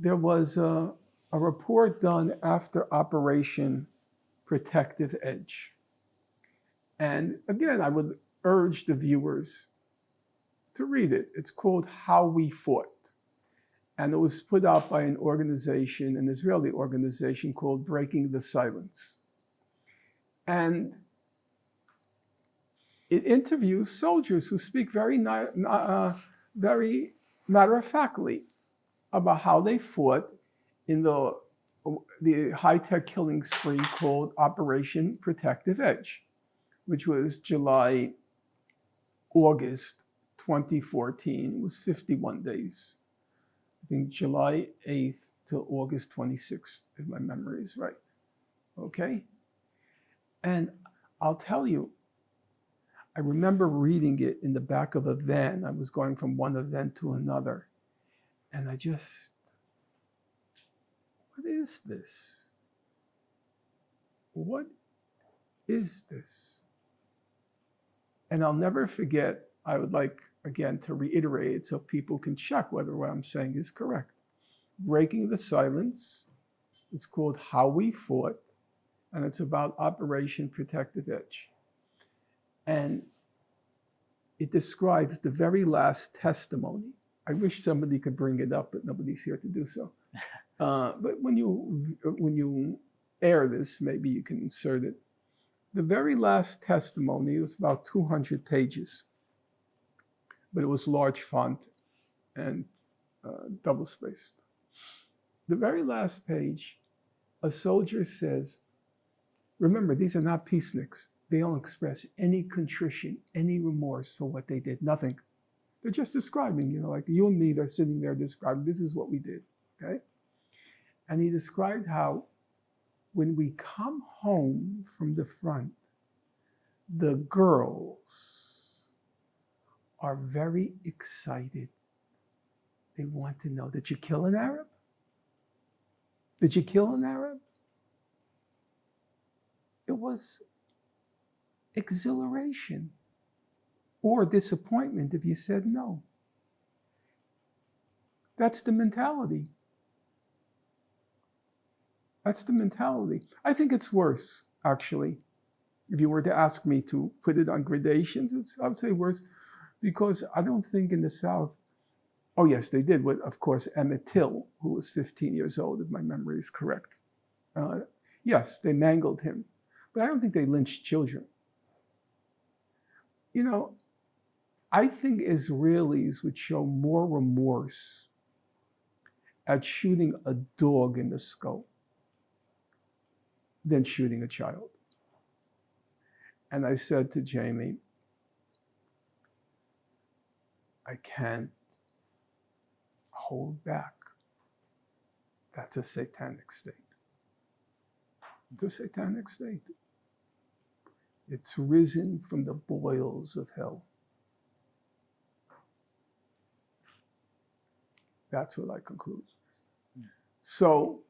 there was a report done after Operation Protective Edge. And again, I would urge the viewers to read it. It's called How We Fought. And it was put out by an organization, an Israeli organization called Breaking the Silence. And it interviews soldiers who speak very matter-of-factly about how they fought in the high-tech killing spree called Operation Protective Edge, which was August 2014. It was 51 days. I think July 8th to August 26th, if my memory is right. Okay? And I'll tell you, I remember reading it in the back of a van. I was going from one event to another. And I just, what is this? What is this? And I'll never forget, I would like, again, to reiterate it so people can check whether what I'm saying is correct. Breaking the Silence. It's called How We Fought, and it's about Operation Protective Edge. And it describes the very last testimony. I wish somebody could bring it up, but nobody's here to do so. But when you air this, maybe you can insert it. The very last testimony was about 200 pages, but it was large font and double-spaced. The very last page, a soldier says, remember, these are not peaceniks. They don't express any contrition, any remorse for what they did, nothing. They're just describing, like you and me, they're sitting there describing, this is what we did, okay? And he described how when we come home from the front, the girls are very excited. They want to know, did you kill an Arab? Did you kill an Arab? It was exhilaration or disappointment if you said no. That's the mentality. That's the mentality. I think it's worse, actually. If you were to ask me to put it on gradations, I would say worse, because I don't think in the South, oh yes, they did with, of course, Emmett Till, who was 15 years old, if my memory is correct. Yes, they mangled him, but I don't think they lynched children. I think Israelis would show more remorse at shooting a dog in the skull than shooting a child. And I said to Jamie, I can't hold back. That's a satanic state. It's a satanic state. It's risen from the boils of hell. That's what I conclude. Yeah. So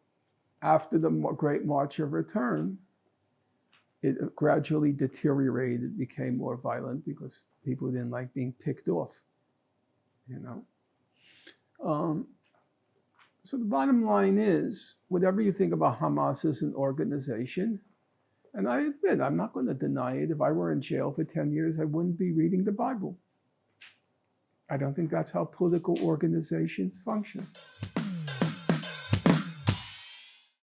after the Great March of Return, it gradually deteriorated, became more violent because people didn't like being picked off, So the bottom line is, whatever you think about Hamas as an organization, and I admit, I'm not going to deny it. If I were in jail for 10 years, I wouldn't be reading the Bible. I don't think that's how political organizations function.